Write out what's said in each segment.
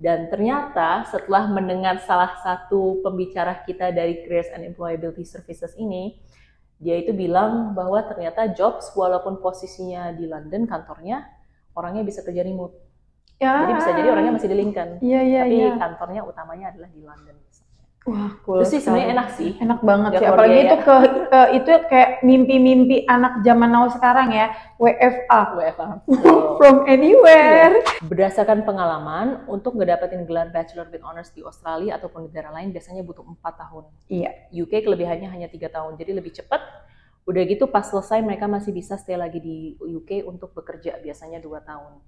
Dan ternyata setelah mendengar salah satu pembicara kita dari Careers and Employability Services ini, dia itu bilang bahwa ternyata jobs walaupun posisinya di London kantornya, orangnya bisa kerja remote. Ya. Jadi bisa jadi orangnya masih di Lincoln, tapi Iya. kantornya utamanya adalah di London. Wah, cool. Itu sih sebenarnya enak sih. Enak banget Nggak sih. keluar Apalagi biaya. itu kayak mimpi-mimpi anak zaman now sekarang ya. WFA. From anywhere. Berdasarkan pengalaman, untuk ngedapetin gelar Bachelor with Honors di Australia ataupun negara lain biasanya butuh 4 tahun. Iya. UK kelebihannya hanya 3 tahun, jadi lebih cepat. Udah gitu pas selesai mereka masih bisa stay lagi di UK untuk bekerja, biasanya 2 tahun.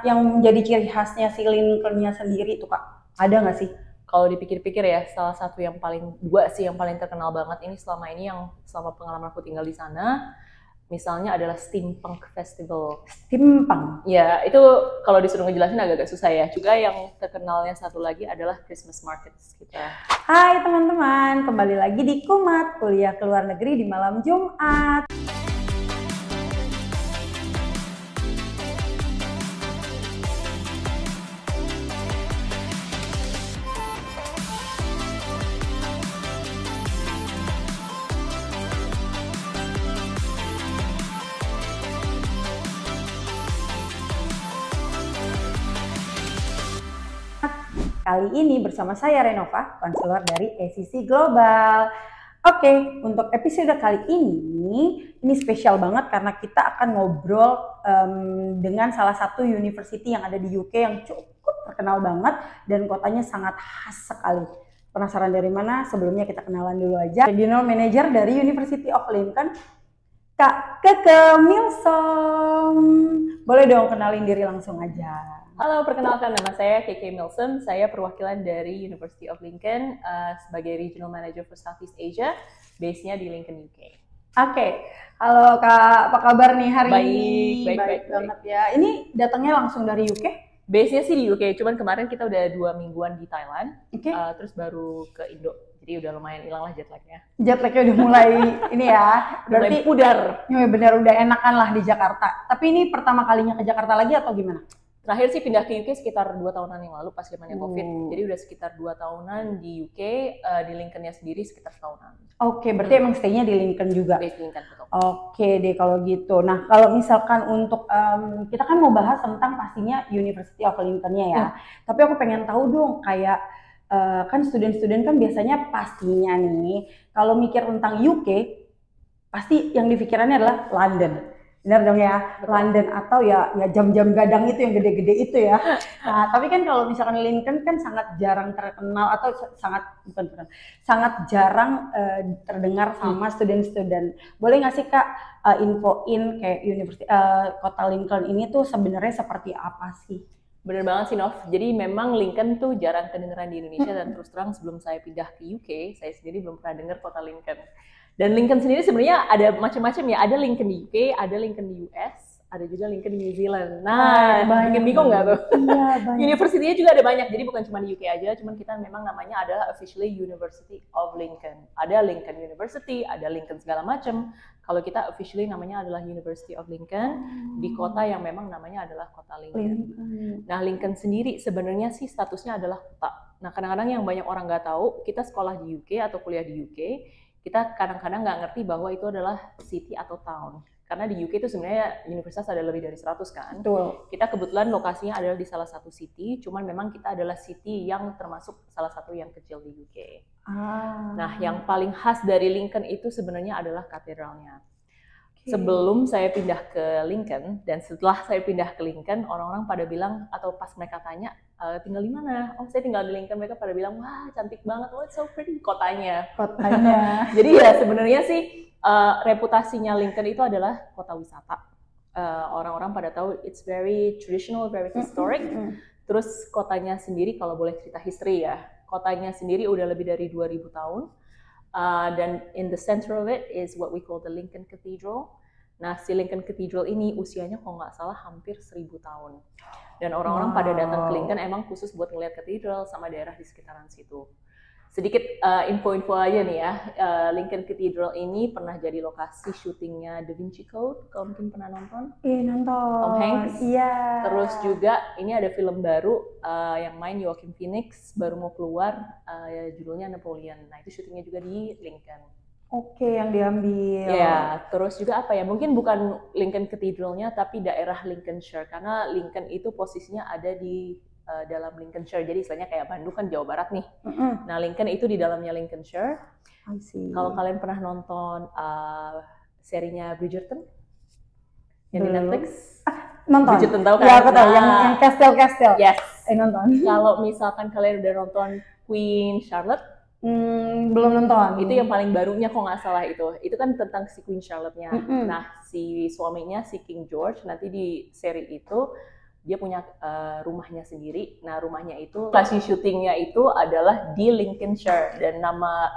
Yang menjadi ciri khasnya si Lincoln-nya sendiri itu Kak, ada nggak sih? Kalau dipikir-pikir ya, salah satu yang paling, dua sih yang paling terkenal banget ini selama pengalaman aku tinggal di sana, misalnya adalah Steampunk Festival. Steampunk? Ya, itu kalau disuruh ngejelasin agak-agak susah ya. Juga yang terkenalnya satu lagi adalah Christmas Markets kita. Hai teman-teman, kembali lagi di Kumat, kuliah ke luar negeri di malam Jumat. Kali ini bersama saya Renova, konselor dari ACC Global. Oke, untuk episode kali ini spesial banget karena kita akan ngobrol dengan salah satu university yang ada di UK yang cukup terkenal banget dan kotanya sangat khas sekali. Penasaran dari mana? Sebelumnya kita kenalan dulu aja. Regional Manager dari University of Lincoln, Kak Keke Milsom. Boleh dong kenalin diri langsung aja. Halo, perkenalkan nama saya Keke Milsom. Saya perwakilan dari University of Lincoln sebagai Regional Manager for Southeast Asia, base-nya di Lincoln, UK. Oke. Halo Kak, apa kabar nih hari ini? Baik banget ya. Ini datangnya langsung dari UK? Base-nya sih di UK, cuman kemarin kita udah 2 mingguan di Thailand, terus baru ke Indo. Jadi udah lumayan hilang lah jet lag-nya. Jet lag-nya udah mulai ini ya, berarti pudar. Ya benar, udah enakan lah di Jakarta. Tapi ini pertama kalinya ke Jakarta lagi atau gimana? Terakhir sih pindah ke UK sekitar 2 tahunan yang lalu pas zamannya COVID. Jadi udah sekitar 2 tahunan di UK, di Lincoln-nya sendiri sekitar tahunan. Oke, berarti emang stay-nya di Lincoln juga? Base Lincoln, betul. Oke deh kalau gitu. Nah, kalau misalkan untuk, kita kan mau bahas tentang pastinya University of Lincoln-nya ya. Tapi aku pengen tahu dong, kayak kan student-student kan biasanya pastinya nih, kalau mikir tentang UK, pasti yang dipikirannya adalah London. Benar dong ya, betul. London atau ya jam-jam gadang itu yang gede-gede itu ya. Nah, tapi kan kalau misalkan Lincoln kan sangat jarang terkenal atau sangat jarang terdengar sama student-student. Boleh nggak sih Kak infoin kayak kota Lincoln ini tuh sebenarnya seperti apa sih? Bener banget sih Nov, jadi memang Lincoln tuh jarang kedengeran di Indonesia dan terus terang sebelum saya pindah ke UK, saya sendiri belum pernah dengar kota Lincoln. Dan Lincoln sendiri sebenarnya ada macam-macam ya, ada Lincoln di UK, ada Lincoln di US, ada juga Lincoln di New Zealand. Nah, bikin bingung nggak tuh? Iya, banyak. University-nya juga ada banyak, jadi bukan cuma di UK aja, cuman kita memang namanya adalah officially University of Lincoln. Ada Lincoln University, ada Lincoln segala macam. Kalau kita officially namanya adalah University of Lincoln, di kota yang memang namanya adalah kota Lincoln. Nah, Lincoln sendiri sebenarnya sih statusnya adalah kota. Nah, kadang-kadang yang banyak orang nggak tahu, kita sekolah di UK atau kuliah di UK, kita kadang-kadang nggak ngerti bahwa itu adalah city atau town. Karena di UK itu sebenarnya universitas ada lebih dari 100 kan. Betul. Kita kebetulan lokasinya adalah di salah satu city, cuman memang kita adalah city yang termasuk salah satu yang kecil di UK. Nah, yang paling khas dari Lincoln itu sebenarnya adalah katedralnya. Sebelum saya pindah ke Lincoln dan setelah saya pindah ke Lincoln, orang-orang pada bilang atau pas mereka tanya tinggal di mana? Oh, saya tinggal di Lincoln. Mereka pada bilang, wah cantik banget, oh it's so pretty kotanya. Jadi ya sebenarnya sih reputasinya Lincoln itu adalah kota wisata. Orang-orang pada tahu it's very traditional, very historic. Terus kotanya sendiri kalau boleh cerita history ya, kotanya sendiri udah lebih dari 2000 tahun. Dan in the center of it is what we call the Lincoln Cathedral. Nah, si Lincoln Cathedral ini usianya kalau nggak salah hampir 1000 tahun. Dan orang-orang pada datang ke Lincoln emang khusus buat ngeliat cathedral sama daerah di sekitaran situ. sedikit info-info aja nih ya. Lincoln Cathedral ini pernah jadi lokasi syutingnya Da Vinci Code, kalau mungkin pernah nonton. Iya, nonton. Tom Hanks. Iya. Terus juga ini ada film baru yang main Joaquin Phoenix, baru mau keluar, judulnya Napoleon. Nah itu syutingnya juga di Lincoln. Oke, yang diambil. Ya, terus juga apa ya? Mungkin bukan Lincoln Cathedral-nya, tapi daerah Lincolnshire. Karena Lincoln itu posisinya ada di dalam Lincolnshire. Jadi istilahnya kayak Bandung kan Jawa Barat nih. Nah, Lincoln itu di dalamnya Lincolnshire. Kalau kalian pernah nonton serinya Bridgerton yang di Netflix, nonton. Bridgerton tahu kan? Ya, aku tahu. Yang Castle. Yes. Nonton. Kalau misalkan kalian udah nonton Queen Charlotte, belum nonton. Itu yang paling barunya kok nggak salah itu. Itu kan tentang si Queen Charlotte-nya. Nah, si suaminya si King George nanti di seri itu dia punya rumahnya sendiri. Nah, rumahnya itu lokasi syutingnya itu adalah di Lincolnshire dan nama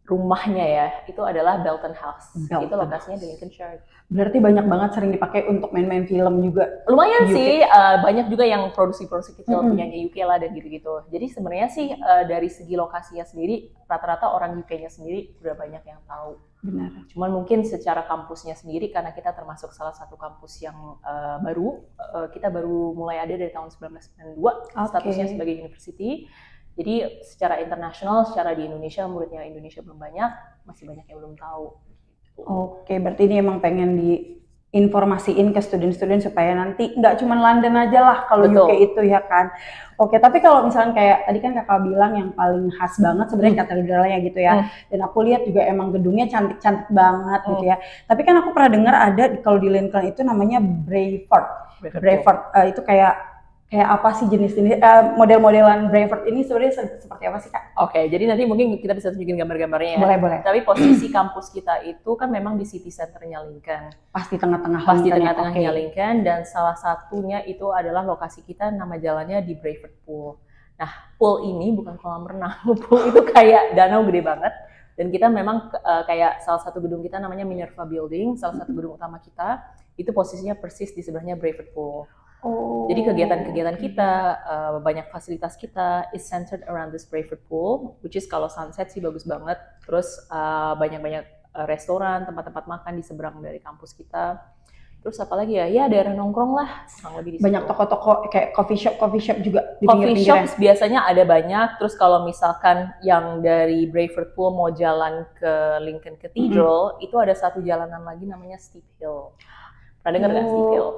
rumahnya ya itu adalah Belton House. Itu lokasinya di Lincolnshire. Berarti banyak banget sering dipakai untuk main-main film juga. Lumayan sih, banyak juga yang produksi-produksi kecil punyanya UK lah dan gitu-gitu. Jadi sebenarnya sih dari segi lokasinya sendiri, rata-rata orang UK-nya sendiri udah banyak yang tahu. Benar. Cuman mungkin secara kampusnya sendiri, karena kita termasuk salah satu kampus yang baru, kita baru mulai ada dari tahun 1992, statusnya sebagai university. Jadi secara internasional, secara di Indonesia, muridnya Indonesia belum banyak, masih banyak yang belum tahu. Oke, berarti ini emang pengen diinformasiin ke student-student supaya nanti nggak cuma London aja lah kalau UK itu ya kan. Oke, tapi kalau misalnya kayak tadi kan kakak bilang yang paling khas banget sebenarnya katedralnya gitu ya. Dan aku lihat juga emang gedungnya cantik-cantik banget gitu ya. Tapi kan aku pernah dengar ada kalau di Lincoln itu namanya Brayford. Itu kayak apa sih jenis-jenis model-modelan Brayford ini sebenarnya seperti apa sih Kak? Oke, jadi nanti mungkin kita bisa tunjukin gambar-gambarnya ya. Boleh. Tapi posisi kampus kita itu kan memang di city centernya Lincoln. Pasti tengah-tengah. Pasti tengah-tengahnya Lincoln dan salah satunya itu adalah lokasi kita, nama jalannya di Brayford Pool. Nah, pool ini bukan kolam renang, pool itu kayak danau gede banget. Dan kita memang kayak salah satu gedung kita namanya Minerva Building, salah satu gedung utama kita, itu posisinya persis di sebelahnya Brayford Pool. Jadi kegiatan-kegiatan kita, banyak fasilitas kita is centered around this Brayford Pool, which is kalau sunset sih bagus banget. Terus banyak-banyak restoran, tempat-tempat makan di seberang dari kampus kita. Terus apa lagi ya? Ya daerah nongkrong lah, kurang lebih di situ. Banyak toko-toko kayak coffee shop juga di coffee shop biasanya ada banyak. Terus kalau misalkan yang dari Brayford Pool mau jalan ke Lincoln Cathedral, itu ada satu jalanan lagi namanya Steep Hill. Pernah dengar nggak Steep Hill?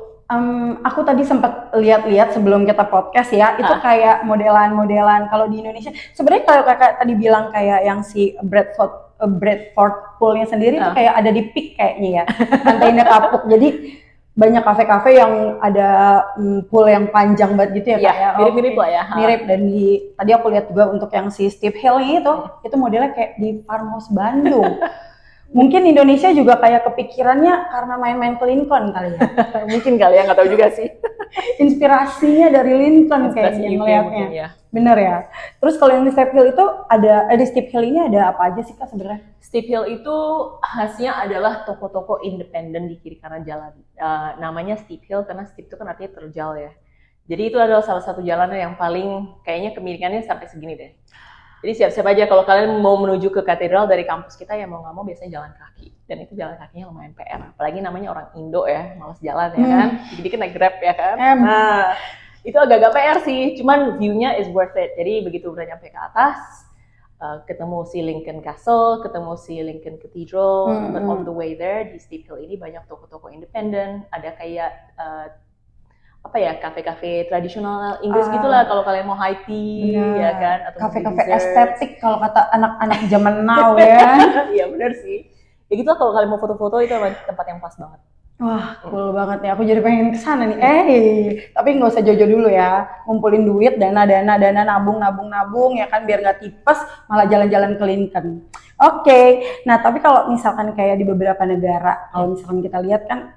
Aku tadi sempat lihat-lihat sebelum kita podcast ya, itu kayak modelan-modelan kalau di Indonesia. Sebenarnya kalau kakak tadi bilang kayak yang si Bradford Poolnya sendiri itu kayak ada di Peak kayaknya ya, pantainya kapuk. Jadi banyak kafe-kafe yang ada pool yang panjang banget gitu ya Kak ya. Mirip-mirip lah ya. Mirip, dan tadi aku lihat juga untuk yang si Steep Hill itu modelnya kayak di Farmhouse Bandung. Mungkin Indonesia juga kayak kepikirannya karena main-main ke Lincoln kali ya. Mungkin kali ya, nggak tahu juga sih. Inspirasinya dari Lincoln kayaknya ngeliatnya. Ya. Bener ya. Terus kalau yang di Steep Hill itu di Steep Hill ini ada apa aja sih Kak sebenarnya? Steep Hill itu khasnya adalah toko-toko independen di kiri kanan jalan. Namanya Steep Hill karena steep itu kan artinya terjal ya. Jadi itu adalah salah satu jalanan yang paling kayaknya kemiringannya sampai segini deh. Jadi siap-siap aja kalau kalian mau menuju ke katedral dari kampus kita ya mau nggak mau biasanya jalan kaki. Dan itu jalan kakinya lumayan PR. Apalagi namanya orang Indo ya, malas jalan ya kan. Dikit-dikit naik Grab ya kan. Nah, itu agak-agak PR sih, cuman view-nya is worth it. Jadi begitu udah nyampe ke atas, ketemu si Lincoln Castle, ketemu si Lincoln Cathedral, but on the way there di Steep Hill ini banyak toko-toko independen, ada kayak kafe-kafe tradisional Inggris gitulah kalau kalian mau high tea ya kan, atau kafe-kafe estetik kalau kata anak-anak zaman now ya. Iya benar sih. Ya gitu lah kalau kalian mau foto-foto itu tempat yang pas banget. Wah, cool banget nih. Aku jadi pengen kesana nih. Tapi nggak usah jojo dulu ya. Ngumpulin duit, dana, nabung ya kan biar nggak tipes malah jalan-jalan ke Lincoln. Oke. Nah, tapi kalau misalkan kayak di beberapa negara, kalau misalkan kita lihat kan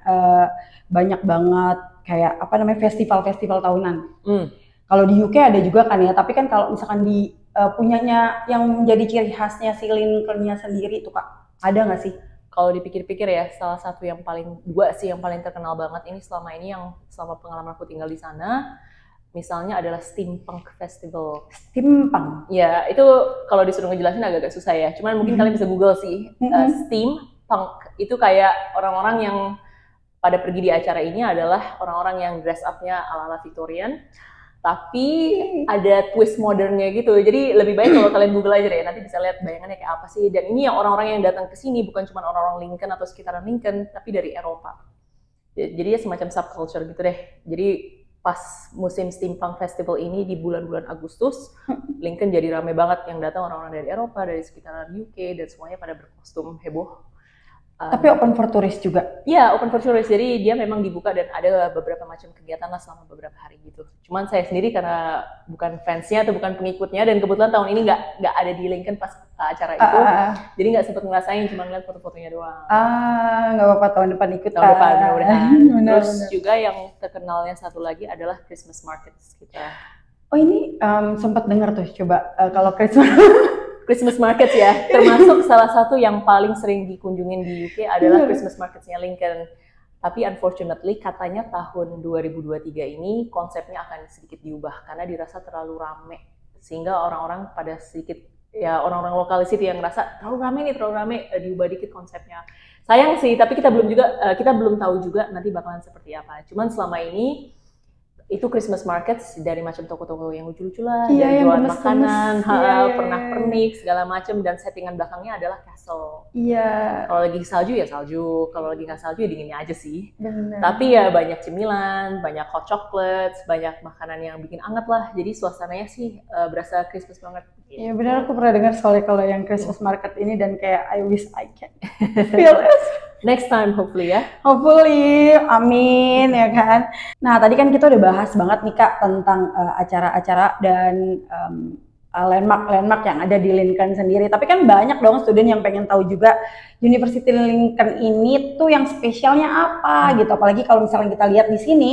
banyak banget kayak festival-festival tahunan. Kalau di UK ada juga kan ya, tapi kan kalau misalkan di punyanya yang menjadi ciri khasnya si Lincoln-nya sendiri itu Kak, ada nggak sih? Kalau dipikir-pikir ya, salah satu yang paling terkenal banget ini selama pengalaman aku tinggal di sana, misalnya adalah Steampunk Festival. Steampunk? Ya, itu kalau disuruh ngejelasin agak-agak susah ya. Cuman mungkin kalian bisa Google sih. Steampunk itu kayak orang-orang yang pada pergi di acara ini adalah orang-orang yang dress up-nya ala-ala Victorian. Tapi ada twist modernnya gitu. Jadi lebih baik kalau kalian Google aja deh. Nanti bisa lihat bayangannya kayak apa sih. Dan ini yang orang-orang yang datang ke sini bukan cuma orang-orang Lincoln atau sekitaran Lincoln, tapi dari Eropa. Jadi ya semacam subculture gitu deh. Jadi pas musim Steampunk Festival ini di bulan-bulan Agustus, Lincoln jadi rame banget yang datang orang-orang dari Eropa, dari sekitaran UK, dan semuanya pada berkostum heboh. Tapi open for tourist juga? Iya, open for tourist. Jadi dia memang dibuka dan ada beberapa macam kegiatan lah selama beberapa hari gitu. Cuman saya sendiri karena bukan fansnya atau bukan pengikutnya, dan kebetulan tahun ini nggak ada di Lincoln pas acara itu, jadi nggak sempet ngerasain, cuma ngeliat foto-fotonya doang. Nggak apa-apa, tahun depan ikut. Tahun depan, mudah-mudahan. Terus juga yang terkenalnya satu lagi adalah Christmas markets kita. Oh ini sempat dengar tuh, coba kalau Christmas Christmas markets ya, termasuk salah satu yang paling sering dikunjungin di UK adalah Christmas marketsnya Lincoln. Tapi unfortunately katanya tahun 2023 ini konsepnya akan sedikit diubah karena dirasa terlalu rame, sehingga orang-orang pada sedikit, ya orang-orang lokal di situ yang ngerasa terlalu rame, diubah dikit konsepnya. Sayang sih, tapi kita belum tahu juga nanti bakalan seperti apa. Cuman selama ini itu Christmas markets dari macam toko-toko yang lucu-lucu lah, dari jualan makanan, pernak-pernik segala macam, dan settingan belakangnya adalah castle. Iya. Kalau lagi salju ya salju, kalau lagi nggak salju ya dinginnya aja sih. Bener. Tapi ya banyak cemilan, banyak hot chocolates, banyak makanan yang bikin anget lah. Jadi suasananya sih berasa Christmas banget. Iya benar, aku pernah dengar soalnya kalau yang Christmas market ini, dan kayak I wish I can feel it. Next time hopefully ya. Hopefully, amin ya kan. Nah tadi kan kita udah bahas banget nih Kak tentang acara-acara dan landmark yang ada di Lincoln sendiri. Tapi kan banyak dong student yang pengen tahu juga University Lincoln ini tuh yang spesialnya apa gitu. Apalagi kalau misalnya kita lihat di sini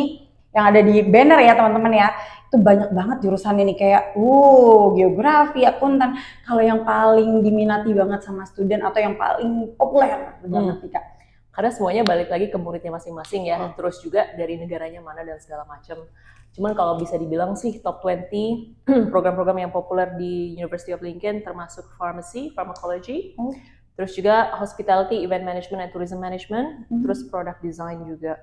yang ada di banner ya teman-teman ya, itu banyak banget jurusan ini kayak geografi, akuntan. Kalau yang paling diminati banget sama student atau yang paling populer banget nih Kak? Karena semuanya balik lagi ke muridnya masing-masing ya, terus juga dari negaranya mana dan segala macam. Cuman kalau bisa dibilang sih top 20 program-program yang populer di University of Lincoln termasuk pharmacy, pharmacology, terus juga hospitality, event management, and tourism management, terus product design juga.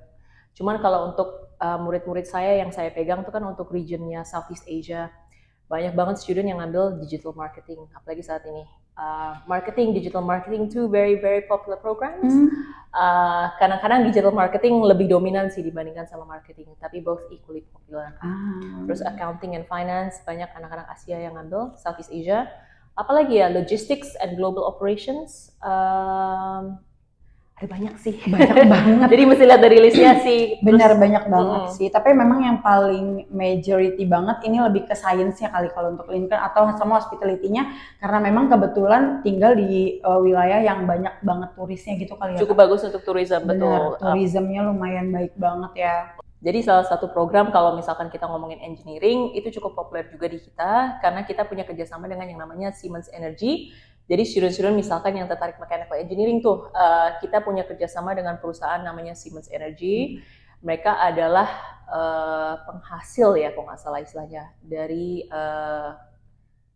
Cuman kalau untuk murid-murid saya yang saya pegang itu kan untuk regionnya Southeast Asia, banyak banget student yang ngambil digital marketing, apalagi saat ini. Digital marketing, two very popular programs. Kadang-kadang digital marketing lebih dominan sih dibandingkan sama marketing, tapi both equally popular. Terus accounting and finance, banyak anak-anak Asia yang ngambil, Southeast Asia. Apalagi ya, logistics and global operations. Ada banyak sih. Banyak banget. Jadi mesti lihat dari listnya sih. Benar, banyak banget sih. Tapi memang yang paling majority banget ini lebih ke sainsnya kali kalau untuk Lincoln atau sama hospitality-nya, karena memang kebetulan tinggal di wilayah yang banyak banget turisnya gitu kali ya. Cukup bagus untuk tourism, betul. Tourismnya lumayan baik banget ya. Jadi salah satu program kalau misalkan kita ngomongin engineering itu cukup populer juga di kita karena kita punya kerjasama dengan yang namanya Siemens Energy. Jadi student-student misalkan yang tertarik mechanical engineering tuh, kita punya kerjasama dengan perusahaan namanya Siemens Energy. Mereka adalah penghasil ya, kalau nggak salah istilahnya, dari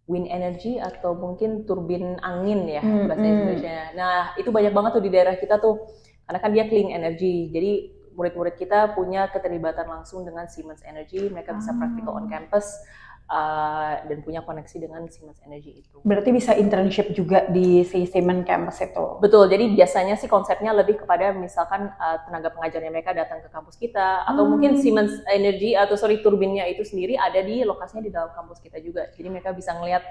wind energy atau mungkin turbin angin ya bahasa Indonesia. Nah itu banyak banget tuh di daerah kita tuh, karena kan dia clean energy. Jadi murid-murid kita punya keterlibatan langsung dengan Siemens Energy. Mereka bisa practical on campus. Dan punya koneksi dengan Siemens Energy itu. Berarti bisa internship juga di Siemens campus itu? Betul, jadi biasanya sih konsepnya lebih kepada misalkan tenaga pengajarnya mereka datang ke kampus kita, atau mungkin Siemens Energy turbinnya itu sendiri ada di lokasinya di dalam kampus kita juga. Jadi mereka bisa ngelihat,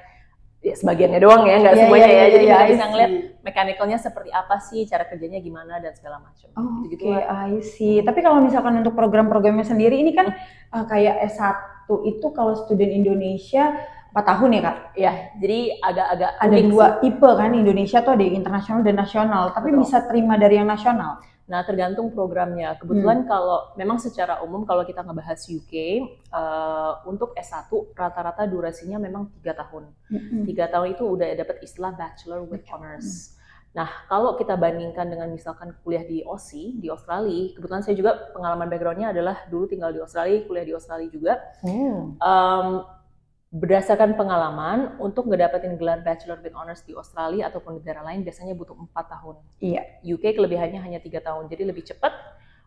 ya sebagiannya doang ya, nggak semuanya ya. Jadi mereka bisa ngelihat mekanikalnya seperti apa sih, cara kerjanya gimana dan segala macam. Oke, I see. Tapi kalau misalkan untuk program-programnya sendiri ini kan kayak S1 itu kalau student Indonesia 4 tahun ya Kak? Ya, jadi agak-agak ada dua tipe kan, Indonesia tuh ada yang internasional dan nasional, tapi bisa terima dari yang nasional? Nah, tergantung programnya. Kebetulan kalau memang secara umum kalau kita ngebahas UK, untuk S1 rata-rata durasinya memang 3 tahun. 3 tahun itu udah dapat istilah Bachelor with Honors. Nah, kalau kita bandingkan dengan misalkan kuliah di Aussie, di Australia, kebetulan saya juga pengalaman background-nya adalah dulu tinggal di Australia, kuliah di Australia juga. Berdasarkan pengalaman, untuk ngedapetin gelar Bachelor with Honors di Australia ataupun negara lain biasanya butuh 4 tahun. Iya. UK kelebihannya hanya 3 tahun, jadi lebih cepat.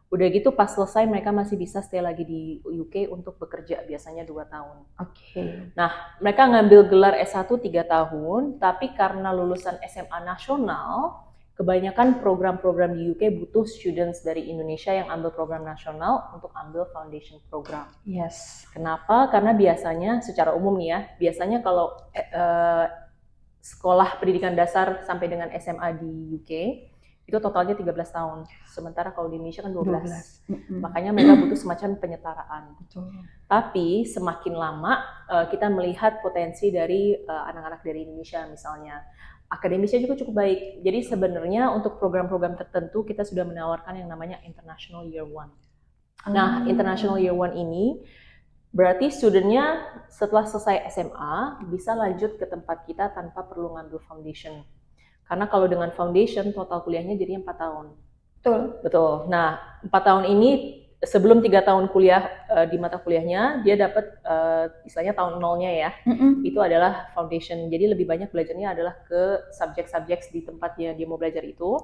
Udah gitu pas selesai mereka masih bisa stay lagi di UK untuk bekerja, biasanya 2 tahun. Oke. Nah, mereka ngambil gelar S1 3 tahun, tapi karena lulusan SMA nasional, kebanyakan program-program di UK butuh students dari Indonesia yang ambil program nasional untuk ambil foundation program. Yes. Kenapa? Karena biasanya secara umum nih ya, biasanya kalau sekolah pendidikan dasar sampai dengan SMA di UK itu totalnya 13 tahun. Sementara kalau di Indonesia kan 12. Makanya mereka butuh semacam penyetaraan. Betul. Tapi semakin lama kita melihat potensi dari anak-anak dari Indonesia misalnya. Akademisnya juga cukup baik. Jadi sebenarnya untuk program-program tertentu kita sudah menawarkan yang namanya International Year One. Nah, International Year One ini berarti studentnya setelah selesai SMA bisa lanjut ke tempat kita tanpa perlu ngambil foundation. Karena kalau dengan foundation total kuliahnya jadi 4 tahun. Betul. Nah, 4 tahun ini sebelum 3 tahun kuliah di mata kuliahnya, dia dapat istilahnya tahun nolnya ya, itu adalah foundation. Jadi lebih banyak belajarnya adalah ke subjek-subjek di tempat dia mau belajar itu,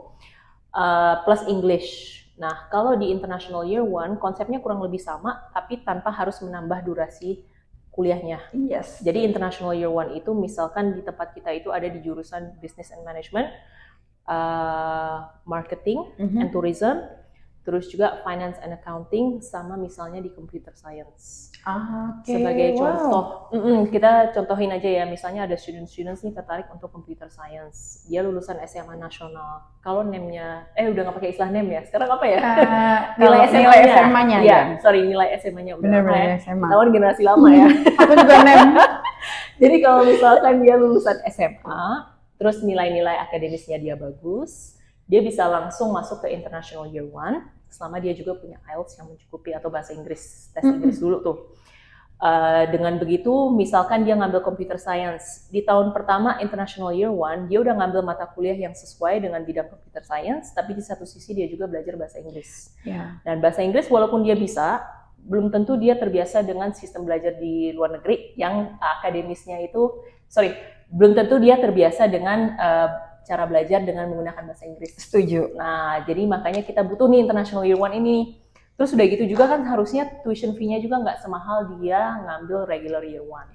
plus English. Nah, kalau di International Year One, konsepnya kurang lebih sama, tapi tanpa harus menambah durasi kuliahnya. Yes. Jadi International Year One itu misalkan di tempat kita itu ada di jurusan Business and Management, Marketing and Tourism, terus juga Finance and Accounting, sama misalnya di Computer Science. Sebagai contoh, kita contohin aja ya, misalnya ada students nih tertarik untuk Computer Science, dia lulusan SMA nasional. Kalau NEM-nya, udah nggak pakai istilah NEM ya, sekarang apa ya? Nilai SMA-nya. Iya, sorry, nilai SMA-nya udah bener-bener SMA. Tahun generasi lama ya. Aku juga NEM. Jadi kalau misalkan dia lulusan SMA, terus nilai-nilai akademisnya dia bagus, dia bisa langsung masuk ke International Year One, selama dia juga punya IELTS yang mencukupi atau bahasa Inggris, tes Inggris dulu tuh. Dengan begitu, misalkan dia ngambil Computer Science, di tahun pertama International Year One, dia udah ngambil mata kuliah yang sesuai dengan bidang Computer Science, tapi di satu sisi dia juga belajar bahasa Inggris. Dan bahasa Inggris walaupun dia bisa, belum tentu dia terbiasa dengan sistem belajar di luar negeri yang akademisnya itu, belum tentu dia terbiasa dengan cara belajar dengan menggunakan bahasa Inggris. Setuju. Nah, jadi makanya kita butuh nih International Year One ini. Terus udah gitu juga kan harusnya tuition fee-nya juga nggak semahal dia ngambil regular Year One.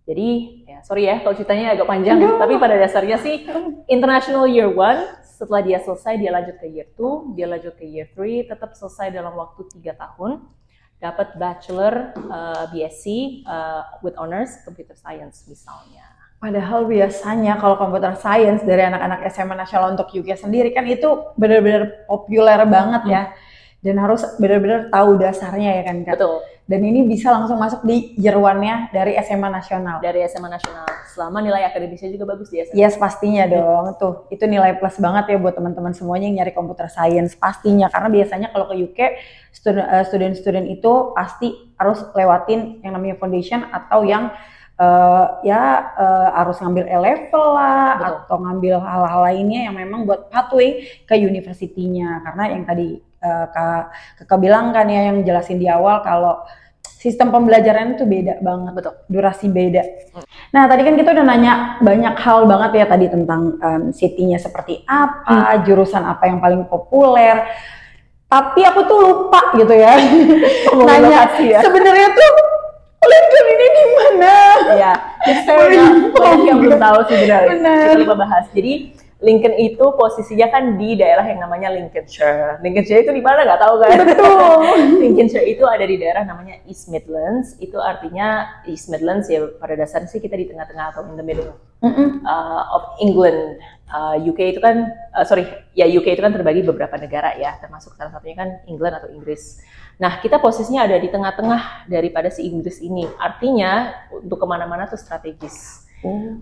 Jadi, sorry ya kalau ceritanya agak panjang, tapi pada dasarnya sih International Year One, setelah dia selesai dia lanjut ke Year 2, dia lanjut ke Year 3, tetap selesai dalam waktu 3 tahun, dapat Bachelor BSc with Honors Computer Science misalnya. Padahal biasanya kalau Computer Science dari anak-anak SMA nasional untuk UK sendiri kan itu benar-benar populer banget ya. Dan harus benar-benar tahu dasarnya ya kan Kak? Betul. Dan ini bisa langsung masuk di Year One-nya dari SMA nasional. Dari SMA nasional. Selama nilai akademisnya juga bagus di SMA. Yes, pastinya dong. Tuh, itu nilai plus banget ya buat teman-teman semuanya yang nyari Computer Science pastinya. Karena biasanya kalau ke UK, student-student itu pasti harus lewatin yang namanya foundation atau yang harus ngambil A-level lah. Betul. Atau ngambil hal-hal lainnya yang memang buat pathway ke university-nya. Karena yang tadi Kakak bilang kan ya, yang jelasin di awal kalau sistem pembelajaran itu beda banget. Betul. Durasi beda. Nah, tadi kan kita udah nanya banyak hal banget ya tadi tentang city-nya seperti apa, jurusan apa yang paling populer. Tapi aku tuh lupa gitu ya. Nanya sebenarnya tuh LinkedIn ini di mana? Ya, banyak yang belum tahu sebenarnya. Kita lupa bahas. Jadi Lincoln itu posisinya kan di daerah yang namanya Lincolnshire. Lincolnshire itu di mana nggak tahu kan? Betul. Lincolnshire itu ada di daerah namanya East Midlands. Itu artinya East Midlands ya pada dasarnya sih kita di tengah-tengah atau in the middle of England. UK itu kan, UK itu kan terbagi beberapa negara ya, termasuk salah satunya kan England atau Inggris. Nah, kita posisinya ada di tengah-tengah daripada si Inggris ini. Artinya untuk kemana-mana tuh strategis.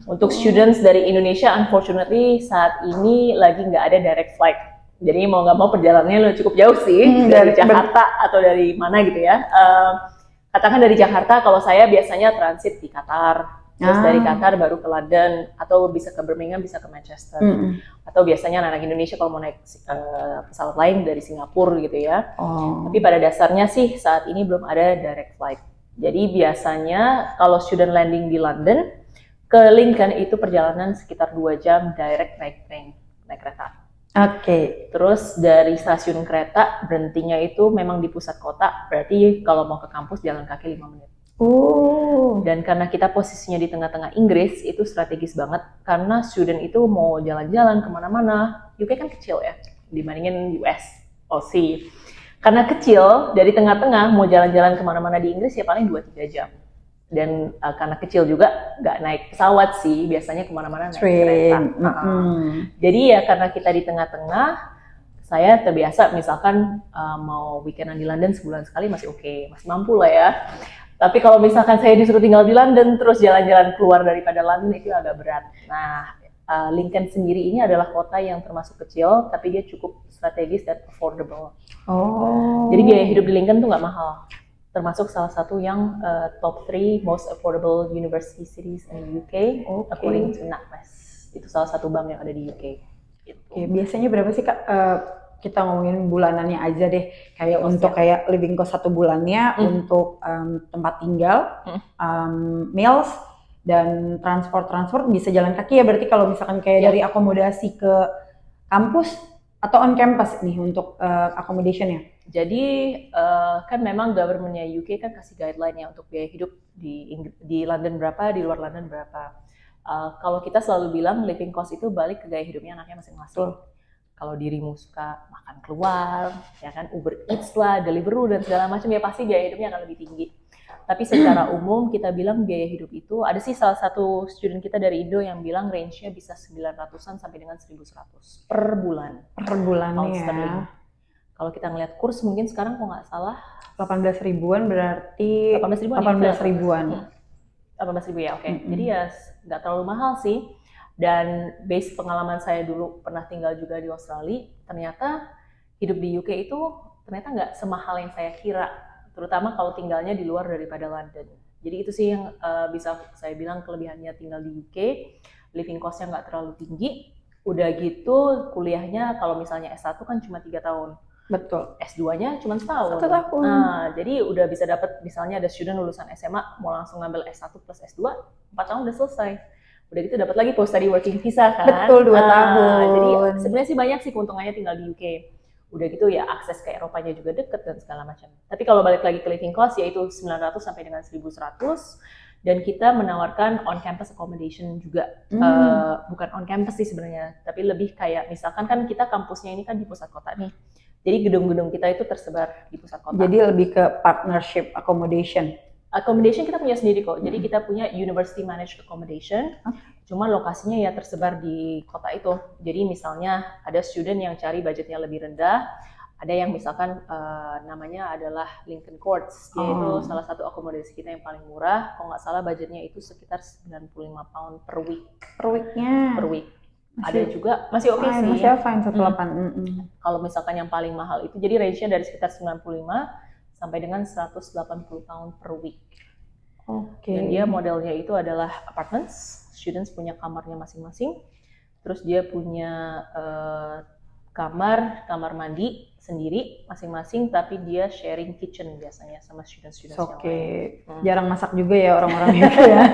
Untuk students dari Indonesia, unfortunately saat ini lagi nggak ada direct flight. Jadi mau nggak mau perjalanannya cukup jauh sih dari Jakarta atau dari mana gitu ya. Katakan dari Jakarta, kalau saya biasanya transit di Qatar, Terus dari Qatar baru ke London, atau bisa ke Birmingham, bisa ke Manchester. Atau biasanya anak-anak Indonesia kalau mau naik pesawat lain dari Singapura gitu ya. Tapi pada dasarnya sih saat ini belum ada direct flight. Jadi biasanya kalau student landing di London, ke Lincoln itu perjalanan sekitar 2 jam direct naik kereta. Terus dari stasiun kereta berhentinya itu memang di pusat kota, berarti kalau mau ke kampus jalan kaki 5 menit. Dan karena kita posisinya di tengah-tengah Inggris, itu strategis banget karena student itu mau jalan-jalan kemana-mana. UK kan kecil ya dibandingin US, Aussie. Karena kecil, dari tengah-tengah mau jalan-jalan kemana-mana di Inggris ya paling 2-3 jam. Dan karena kecil juga nggak naik pesawat sih, biasanya kemana-mana naik kereta. Jadi ya karena kita di tengah-tengah, saya terbiasa misalkan mau weekendan di London sebulan sekali masih oke, masih mampu lah ya. Tapi kalau misalkan saya disuruh tinggal di London terus jalan-jalan keluar daripada London itu agak berat. Nah, Lincoln sendiri ini adalah kota yang termasuk kecil, tapi dia cukup strategis dan affordable. Jadi biaya hidup di Lincoln tuh nggak mahal. Termasuk salah satu yang top 3 most affordable university cities in the UK, according to NatWest. Itu salah satu bank yang ada di UK. Gitu. Biasanya berapa sih Kak? Kita ngomongin bulanannya aja deh, kayak untuk kayak living cost 1 bulannya, untuk tempat tinggal, meals, dan transport bisa jalan kaki ya, berarti kalau misalkan kayak dari akomodasi ke kampus atau on campus nih untuk accommodation-nya. Jadi kan memang government-nya UK kan kasih guideline ya untuk biaya hidup di London berapa, di luar London berapa. Kalau kita selalu bilang living cost itu balik ke gaya hidupnya anaknya masing-masing. Kalau dirimu suka makan keluar, ya kan Uber Eats lah, Deliveroo dan segala macam, ya pasti biaya hidupnya akan lebih tinggi. Tapi secara umum kita bilang biaya hidup itu, ada sih salah satu student kita dari Indo yang bilang range-nya bisa 900-an sampai dengan 1.100 per bulan. Per bulannya ya. Kalau kita ngeliat kurs mungkin sekarang kalau nggak salah 18 ribuan berarti 18 ribuan. 18 ribu ya, oke. Jadi ya nggak terlalu mahal sih. Dan base pengalaman saya dulu pernah tinggal juga di Australia, ternyata hidup di UK itu ternyata nggak semahal yang saya kira, terutama kalau tinggalnya di luar daripada London. Jadi itu sih yang bisa saya bilang kelebihannya tinggal di UK, living cost-nya nggak terlalu tinggi. Udah gitu kuliahnya kalau misalnya S1 kan cuma 3 tahun. Betul. S2-nya cuma setahun. 1 tahun. Nah, jadi udah bisa dapat, misalnya ada student lulusan SMA mau langsung ngambil S1 plus S2, 4 tahun udah selesai. Udah gitu dapat lagi post study working visa kan. Betul, 2 tahun. Jadi sebenarnya sih banyak sih keuntungannya tinggal di UK. Udah gitu ya akses ke Eropanya juga deket dan segala macam. Tapi kalau balik lagi ke living cost yaitu 900 sampai dengan 1.100, dan kita menawarkan on campus accommodation juga. Bukan on campus sih sebenarnya, tapi lebih kayak misalkan kan kita kampusnya ini kan di pusat kota nih. Jadi gedung-gedung kita itu tersebar di pusat kota. Jadi lebih ke partnership accommodation. Accommodation kita punya sendiri kok. Jadi kita punya university managed accommodation. Cuma lokasinya ya tersebar di kota itu. Jadi misalnya ada student yang cari budgetnya lebih rendah, ada yang misalkan namanya adalah Lincoln Courts. Dia itu salah satu akomodasi kita yang paling murah. Kalau nggak salah budgetnya itu sekitar 95 pound per week. Per weeknya? Per week. Ada juga masih oke sih. Masih fine 18. Kalau misalkan yang paling mahal itu jadi range-nya dari sekitar 95 sampai dengan 180 pound per week. Dan dia modelnya itu adalah apartments, students punya kamarnya masing-masing, terus dia punya kamar mandi sendiri masing-masing, tapi dia sharing kitchen biasanya sama student-student yang lain. Jarang masak juga ya orang-orang itu ya.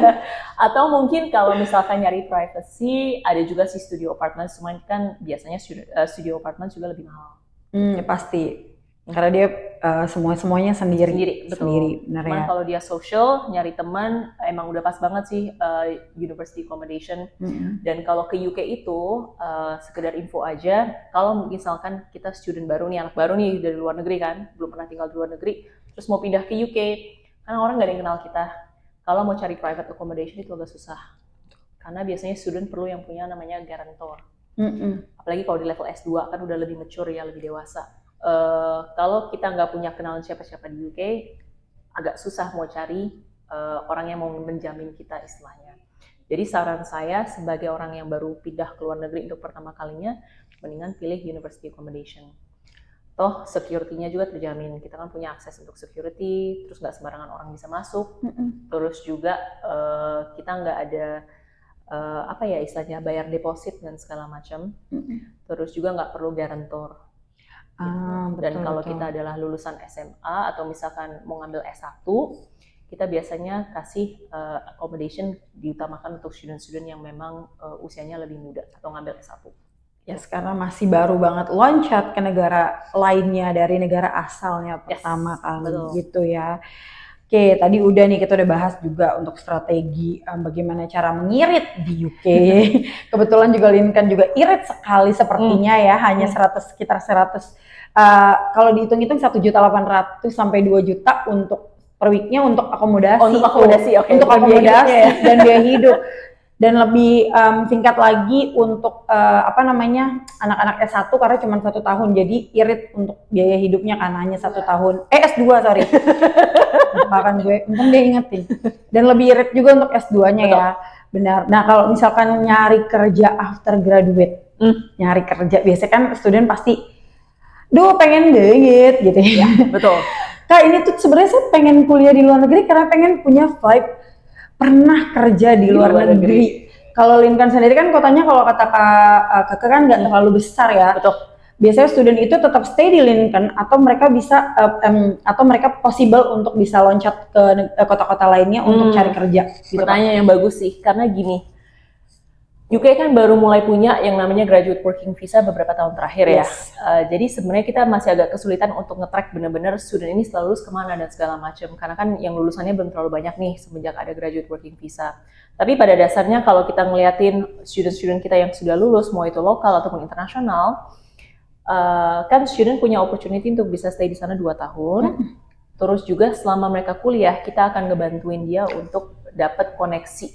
Atau mungkin kalau misalkan nyari privacy, ada juga sih studio apartment, cuman kan biasanya studio apartment juga lebih mahal. Pasti. Karena dia semuanya sendiri. Betul. Benar Cuman ya. kalau dia social, nyari teman, emang udah pas banget sih university accommodation. Dan kalau ke UK itu, sekedar info aja, kalau misalkan kita student baru nih, anak baru nih dari luar negeri kan, belum pernah tinggal di luar negeri, terus mau pindah ke UK, karena orang nggak ada yang kenal kita. Kalau mau cari private accommodation itu agak susah. Karena biasanya student perlu yang punya namanya guarantor. Apalagi kalau di level S2 kan udah lebih mature ya, lebih dewasa. Kalau kita nggak punya kenalan siapa-siapa di UK, agak susah mau cari orang yang mau menjamin kita istilahnya. Jadi saran saya sebagai orang yang baru pindah ke luar negeri untuk pertama kalinya, mendingan pilih university accommodation. Toh security-nya juga terjamin, kita kan punya akses untuk security, terus nggak sembarangan orang bisa masuk, terus juga kita nggak ada apa ya istilahnya bayar deposit dan segala macam. Terus juga nggak perlu guarantor. Dan kalau kita adalah lulusan SMA atau misalkan mau ngambil S1, kita biasanya kasih accommodation diutamakan untuk student-student yang memang usianya lebih muda atau ngambil S1. Ya sekarang masih baru banget loncat ke negara lainnya dari negara asalnya pertama kali gitu ya. Oke, tadi udah nih kita udah bahas juga untuk strategi bagaimana cara mengirit di UK. Kebetulan juga Lincoln juga irit sekali sepertinya ya, hanya sekitar 100. Kalau dihitung-hitung 1.800.000 sampai 2 juta untuk per weeknya untuk akomodasi. Untuk akomodasi, oke. Untuk akomodasi dan biaya hidup. Dan lebih singkat lagi untuk apa namanya anak-anak S1 karena cuma 1 tahun, jadi irit untuk biaya hidupnya karena hanya 1 tahun. S2 sorry. Bahkan gue, untung dia ingetin. Dan lebih irit juga untuk S2-nya ya, benar. Nah kalau misalkan nyari kerja after graduate, nyari kerja biasanya kan student pasti, duh pengen banget gitu ya. Betul. Kak ini tuh sebenarnya saya pengen kuliah di luar negeri karena pengen punya vibe pernah kerja di luar negeri. Kalau Lincoln sendiri kan kotanya kalau kata kakak kan nggak terlalu besar ya. Betul. Biasanya student itu tetap stay di Lincoln atau mereka bisa atau mereka possible untuk bisa loncat ke kota-kota lainnya untuk cari kerja. Gitu, pertanyaan yang bagus sih, karena gini, UK kan baru mulai punya yang namanya graduate working visa beberapa tahun terakhir ya. Jadi sebenarnya kita masih agak kesulitan untuk nge-track benar-benar student ini setelah lulus kemana dan segala macam. Karena kan yang lulusannya belum terlalu banyak nih semenjak ada graduate working visa. Tapi pada dasarnya kalau kita ngeliatin student-student kita yang sudah lulus, mau itu lokal ataupun internasional, kan student punya opportunity untuk bisa stay di sana 2 tahun. Terus juga selama mereka kuliah, kita akan ngebantuin dia untuk dapat koneksi.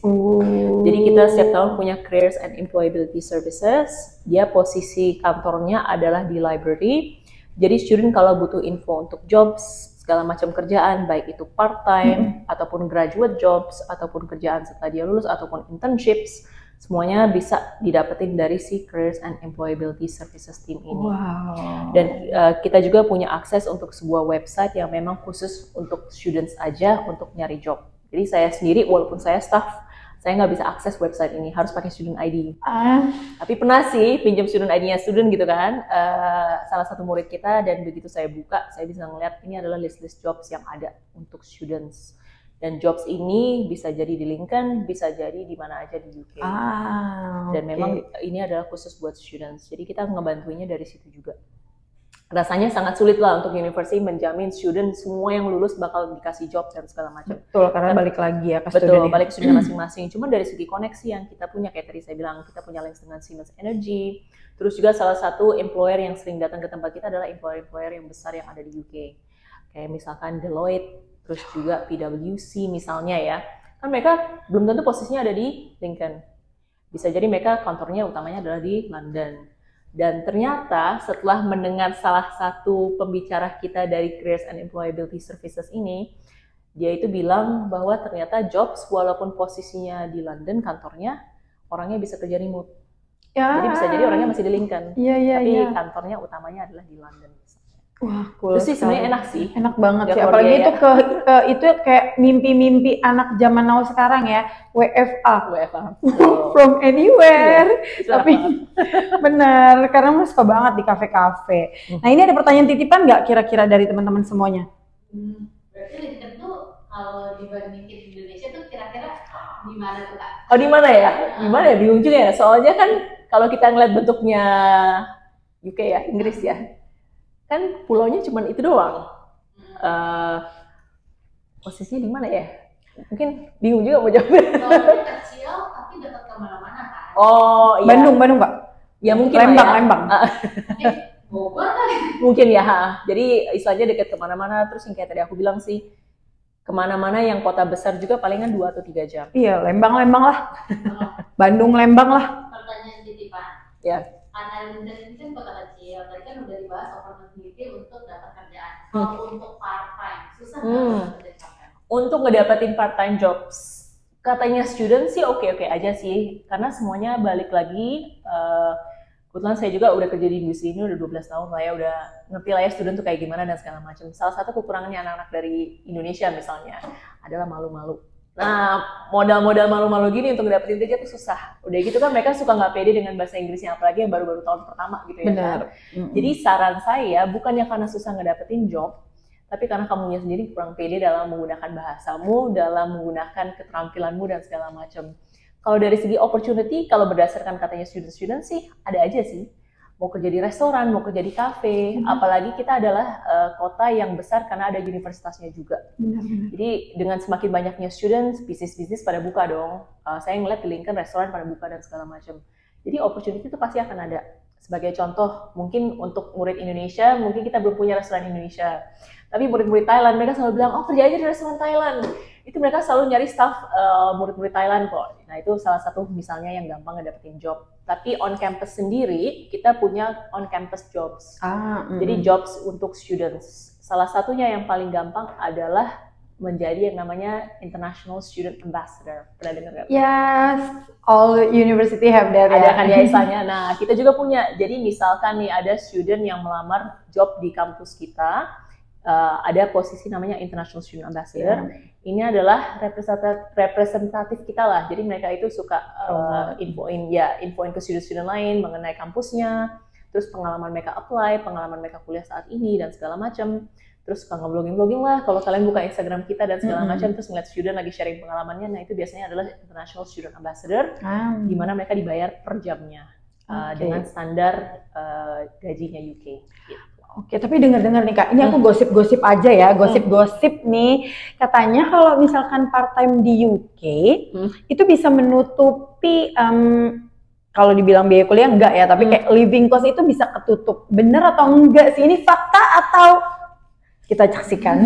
Jadi kita setiap tahun punya Careers and Employability Services. Dia posisi kantornya adalah di library. Jadi student kalau butuh info untuk jobs, segala macam kerjaan, baik itu part-time, ataupun graduate jobs, ataupun kerjaan setelah dia lulus, ataupun internships, semuanya bisa didapetin dari si Careers and Employability Services team ini. Dan kita juga punya akses untuk sebuah website yang memang khusus untuk students aja untuk nyari job. Jadi saya sendiri, walaupun saya staff, saya nggak bisa akses website ini, harus pakai student ID. Tapi pernah sih pinjam student ID-nya student gitu kan, salah satu murid kita, dan begitu saya buka, saya bisa ngeliat ini adalah list-list jobs yang ada untuk students. Dan jobs ini bisa jadi di Lincoln, bisa jadi di mana aja di UK. Dan memang ini adalah khusus buat students, jadi kita ngebantuinnya dari situ juga. Rasanya sangat sulit lah untuk university menjamin student semua yang lulus bakal dikasih job dan segala macam. Betul, karena balik lagi ya ke student. Betul, balik ke student masing-masing. Cuma dari segi koneksi yang kita punya, kayak tadi saya bilang, kita punya links dengan Siemens Energy. Terus juga salah satu employer yang sering datang ke tempat kita adalah employer-employer yang besar yang ada di UK. Kayak misalkan Deloitte, terus juga PwC misalnya ya. Kan mereka belum tentu posisinya ada di Lincoln. Bisa jadi mereka kantornya utamanya adalah di London. Dan ternyata setelah mendengar salah satu pembicara kita dari Careers and Employability Services ini, dia itu bilang bahwa ternyata jobs walaupun posisinya di London kantornya, orangnya bisa kerja remote. Jadi bisa jadi orangnya masih di Lincoln, tapi kantornya utamanya adalah di London. Wah, cool. Terus sih sebenarnya enak sih. Enak banget sih. Apalagi itu itu kayak mimpi-mimpi anak zaman now sekarang ya, WFA. From anywhere. Tapi benar, karena mas suka banget di kafe-kafe. Nah, ini ada pertanyaan titipan nggak kira-kira dari teman-teman semuanya? Berarti Lincoln tuh kalau dibandingin Indonesia tuh kira-kira di mana tuh Kak? Oh, di mana ya? Gimana ya? Bingung juga ya. Soalnya kan kalau kita ngeliat bentuknya UK ya, Inggris ya, kan pulaunya cuma itu doang. Posisinya di mana ya? Mungkin bingung juga mau jawabnya. Pulaunya kecil tapi dekat kemana-mana kan? Oh iya. Bandung Pak? Ya mungkin Lembang. Mungkin Bogor kali. Mungkin ya. Jadi istilahnya dekat kemana-mana. Terus yang kayak tadi aku bilang sih, kemana-mana yang kota besar juga palingan 2 atau 3 jam. Iya, Lembang lah. Bandung, Lembang lah. Pertanyaan titipan. Ya. Karena Lincoln ini kan kota kecil, tadi kan udah dibahas opportunity untuk dapat kerjaan. Kalau untuk part-time, susah nggak dapetin part-time? Untuk ngedapetin part-time jobs, katanya student sih oke-oke aja sih, karena semuanya balik lagi. Kebetulan saya juga udah kerja di industri ini udah 12 tahun lah ya, udah ngerti lah ya student tuh kayak gimana dan segala macam. Salah satu kekurangannya anak-anak dari Indonesia misalnya adalah malu-malu. Nah, modal-modal malu-malu gini untuk dapetin kerja tuh susah. Udah gitu kan mereka suka nggak pede dengan bahasa Inggrisnya, apalagi yang baru-baru tahun pertama gitu ya. Benar. Kan? Jadi saran saya, bukannya karena susah ngedapetin job, tapi karena kamunya sendiri kurang pede dalam menggunakan bahasamu, dalam menggunakan keterampilanmu dan segala macam. Kalau dari segi opportunity, kalau berdasarkan katanya student-student sih, ada aja sih. Mau kerja di restoran, mau kerja di kafe, apalagi kita adalah kota yang besar karena ada universitasnya juga. Jadi dengan semakin banyaknya students, bisnis-bisnis pada buka dong. Saya ngeliat di Lincoln restoran pada buka dan segala macam. Jadi opportunity itu pasti akan ada. Sebagai contoh, mungkin untuk murid Indonesia, mungkin kita belum punya restoran Indonesia. Tapi murid-murid Thailand, mereka selalu bilang, oh kerja aja di restoran Thailand. Itu mereka selalu nyari staff murid-murid Thailand kok. Nah itu salah satu misalnya yang gampang ngedapetin job. Tapi on campus sendiri kita punya on campus jobs. Jadi jobs untuk students. Salah satunya yang paling gampang adalah menjadi yang namanya International Student Ambassador. Pernah dengar nggak? Yes, all university have that. Ada kan ya istilahnya. Nah kita juga punya. Jadi misalkan nih ada student yang melamar job di kampus kita. Ada posisi namanya International Student Ambassador. Ini adalah representatif kita lah. Jadi mereka itu suka infoin ke student-student lain mengenai kampusnya, terus pengalaman mereka apply, pengalaman mereka kuliah saat ini dan segala macam. Terus suka nge-blogging lah. Kalau kalian buka Instagram kita dan segala macam, terus ngeliat student lagi sharing pengalamannya, nah itu biasanya adalah International Student Ambassador, di mana mereka dibayar per jamnya dengan standar gajinya UK. Gitu. Oke, tapi dengar-dengar nih Kak, ini aku gosip-gosip aja ya, gosip-gosip nih. Katanya kalau misalkan part-time di UK, itu bisa menutupi, kalau dibilang biaya kuliah enggak ya, tapi kayak living cost itu bisa ketutup. Bener atau enggak sih? Ini fakta atau kita saksikan?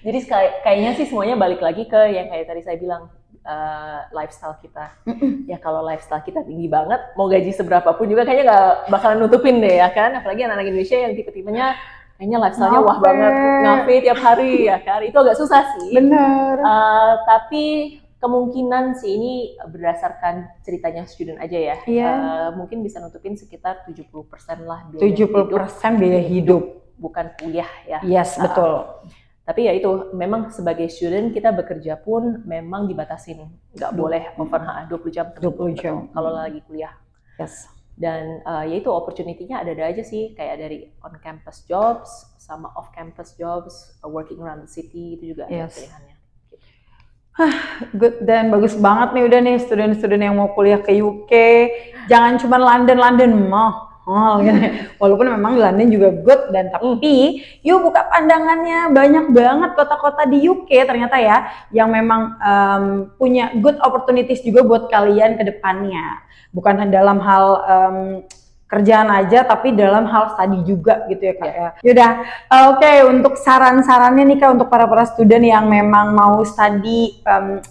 Jadi kayaknya sih semuanya balik lagi ke yang kayak tadi saya bilang, lifestyle kita. Ya kalau lifestyle kita tinggi banget, mau gaji seberapa pun juga kayaknya nggak bakalan nutupin deh ya kan. Apalagi anak-anak Indonesia yang tipe-tipenya kayaknya lifestyle-nya wah banget, ngafe tiap hari ya kan. Itu agak susah sih. Bener. Tapi kemungkinan sih ini berdasarkan ceritanya student aja ya. Mungkin bisa nutupin sekitar 70% lah biaya 70% biaya hidup. Bukan kuliah ya. Yes, betul. Tapi ya itu, memang sebagai student kita bekerja pun memang dibatasin. Nggak boleh over 20 jam. 20 jam. Kalau lagi kuliah. Yes. Dan ya itu opportunity-nya ada aja sih. Kayak dari on-campus jobs, sama off-campus jobs, working around the city, itu juga ada pilihannya. Good, dan bagus banget nih udah nih student-student yang mau kuliah ke UK. Jangan cuma London mah. Walaupun memang London juga good dan tapi yuk buka pandangannya, banyak banget kota-kota di UK ternyata ya yang memang punya good opportunities juga buat kalian ke depannya, bukan dalam hal kerjaan aja tapi dalam hal study juga gitu ya Kak ya. Yaudah, oke, untuk saran-sarannya nih Kak untuk para student yang memang mau study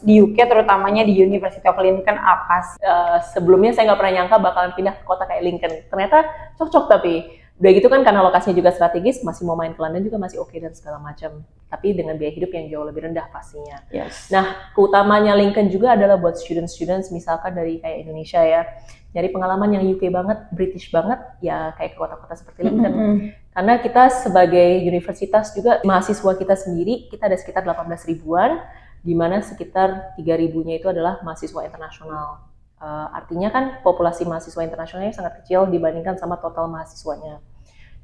di UK terutamanya di University of Lincoln apa sih? Sebelumnya saya nggak pernah nyangka bakalan pindah ke kota kayak Lincoln. Ternyata cocok, tapi udah gitu kan karena lokasinya juga strategis, masih mau main ke London juga masih oke dan segala macam. Tapi dengan biaya hidup yang jauh lebih rendah pastinya. Nah, keutamanya Lincoln juga adalah buat students misalkan dari kayak Indonesia ya. Nyari pengalaman yang UK banget, British banget, ya kayak ke kota-kota seperti Lincoln. Karena kita sebagai universitas juga, mahasiswa kita sendiri, kita ada sekitar 18 ribuan, di mana sekitar 3 ribunya itu adalah mahasiswa internasional. Artinya kan populasi mahasiswa internasionalnya sangat kecil dibandingkan sama total mahasiswanya.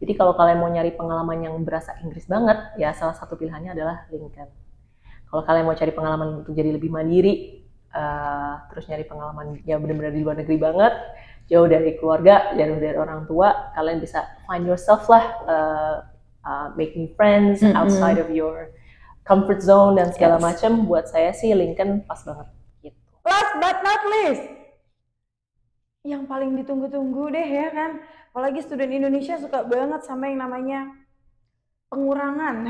Jadi kalau kalian mau nyari pengalaman yang berasa Inggris banget, ya salah satu pilihannya adalah Lincoln. Kalau kalian mau cari pengalaman untuk jadi lebih mandiri, terus nyari pengalaman yang benar-benar di luar negeri banget, jauh dari keluarga, jauh dari orang tua, kalian bisa find yourself lah, make new friends outside of your comfort zone dan segala macam. Buat saya sih Lincoln pas banget. Gitu. Last but not least, yang paling ditunggu-tunggu deh ya kan, apalagi student Indonesia suka banget sama yang namanya pengurangan,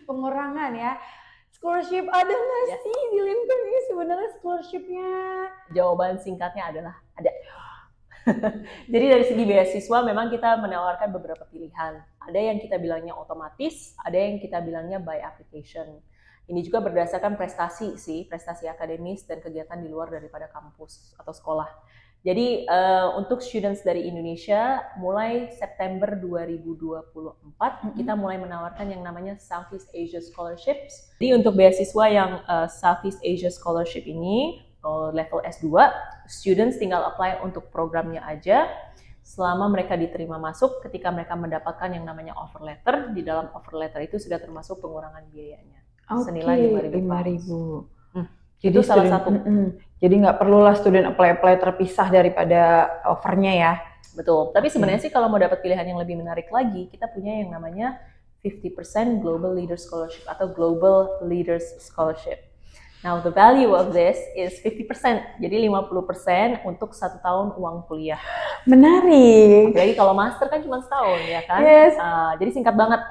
pengurangan ya. Scholarship ada nggak sih di Lincoln ini sebenarnya scholarshipnya? Jawaban singkatnya adalah ada. Jadi dari segi beasiswa memang kita menawarkan beberapa pilihan. Ada yang kita bilangnya otomatis, ada yang kita bilangnya by application. Ini juga berdasarkan prestasi sih, prestasi akademis dan kegiatan di luar daripada kampus atau sekolah. Jadi untuk students dari Indonesia, mulai September 2024 kita mulai menawarkan yang namanya Southeast Asia Scholarships. Jadi untuk beasiswa yang Southeast Asia Scholarship ini level S2, students tinggal apply untuk programnya aja. Selama mereka diterima masuk, ketika mereka mendapatkan yang namanya offer letter, di dalam offer letter itu sudah termasuk pengurangan biayanya senilai 5.000. Jadi itu salah satu. Jadi nggak perlulah student apply terpisah daripada offernya ya. Betul. Tapi sebenarnya sih kalau mau dapat pilihan yang lebih menarik lagi, kita punya yang namanya 50% Global Leaders Scholarship atau Global Leaders Scholarship. Now the value of this is 50%. Jadi 50% untuk 1 tahun uang kuliah. Menarik. Jadi kalau master kan cuma setahun ya kan. Yes. Jadi singkat banget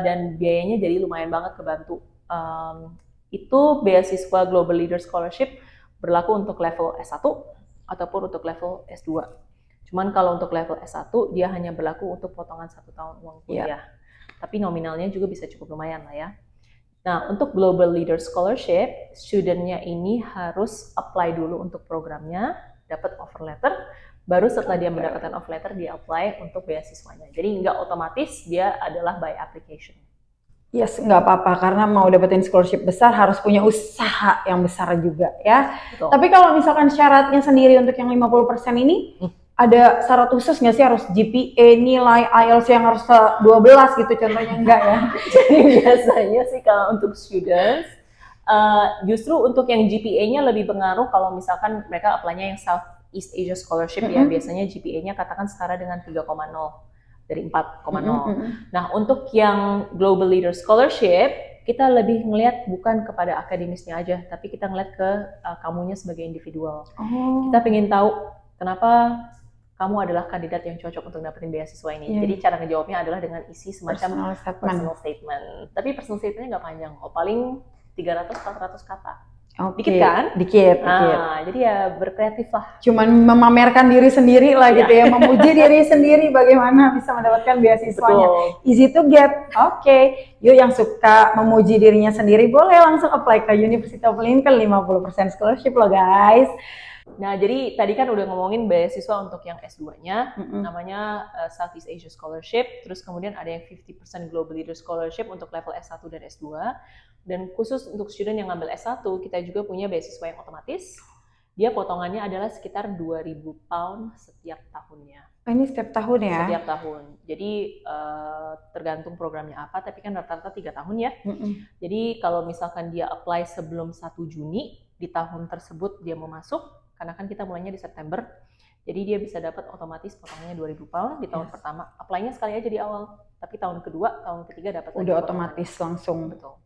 dan biayanya jadi lumayan banget kebantu. Itu beasiswa Global Leaders Scholarship berlaku untuk level S1 ataupun untuk level S2. Cuman kalau untuk level S1 dia hanya berlaku untuk potongan 1 tahun uang kuliah. Tapi nominalnya juga bisa cukup lumayan lah ya. Nah, untuk Global Leaders Scholarship, studentnya ini harus apply dulu untuk programnya, dapat offer letter, baru setelah dia mendapatkan offer letter dia apply untuk beasiswanya. Jadi nggak otomatis dia adalah by application. Yes, nggak apa-apa karena mau dapetin scholarship besar harus punya usaha yang besar juga ya. Betul. Tapi kalau misalkan syaratnya sendiri untuk yang 50% ini ada syarat khusus nggak sih, harus GPA, nilai IELTS yang harus 12 gitu contohnya, enggak ya? Jadi biasanya sih kalau untuk students justru untuk yang GPA-nya lebih pengaruh kalau misalkan mereka apply-nya yang Southeast Asia Scholarship ya, biasanya GPA-nya katakan setara dengan 3,0 dari 4,0. Nah, untuk yang Global Leader Scholarship, kita lebih ngelihat bukan kepada akademisnya aja, tapi kita ngelihat ke kamunya sebagai individual. Kita pengen tahu kenapa kamu adalah kandidat yang cocok untuk dapetin beasiswa ini. Jadi cara ngejawabnya adalah dengan isi semacam personal statement. Tapi personal statementnya nggak panjang, paling 300-400 kata. Dikit kan? Dikit. Jadi ya berkreatif lah. Cuman memamerkan diri sendiri lah gitu ya, memuji diri sendiri bagaimana bisa mendapatkan beasiswanya. Betul. Easy to get. Yuk yang suka memuji dirinya sendiri boleh langsung apply ke University of Lincoln 50% scholarship loh guys. Nah, jadi tadi kan udah ngomongin beasiswa untuk yang S2-nya, namanya Southeast Asia Scholarship, terus kemudian ada yang 50% Global Leader Scholarship untuk level S1 dan S2, dan khusus untuk student yang ngambil S1, kita juga punya beasiswa yang otomatis, dia potongannya adalah sekitar 2.000 pound setiap tahunnya. Ini setiap tahun ya? Setiap tahun. Jadi tergantung programnya apa, tapi kan rata-rata 3 tahun ya. Jadi kalau misalkan dia apply sebelum 1 Juni, di tahun tersebut dia mau masuk, karena kan kita mulainya di September, jadi dia bisa dapat otomatis potongannya 2.000 pound di tahun pertama. Apply-nya sekali aja di awal, tapi tahun kedua, tahun ketiga dapat udah otomatis langsung. Betul.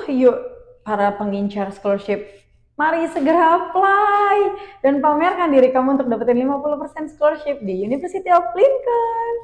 Yuk para pengincar scholarship, mari segera apply dan pamerkan diri kamu untuk dapetin 50% scholarship di University of Lincoln.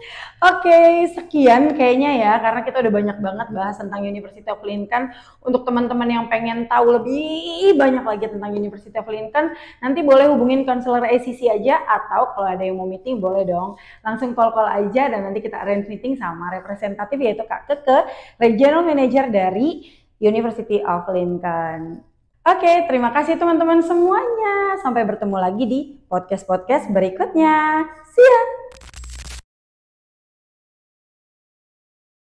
Sekian kayaknya ya, karena kita udah banyak banget bahas tentang University of Lincoln. Untuk teman-teman yang pengen tahu lebih banyak lagi tentang University of Lincoln, nanti boleh hubungin konselor ACC aja, atau kalau ada yang mau meeting boleh dong langsung call aja, dan nanti kita arrange meeting sama representatif yaitu Kak Keke, Regional Manager dari University of Lincoln. Terima kasih teman-teman semuanya. Sampai bertemu lagi di podcast-podcast berikutnya. See ya!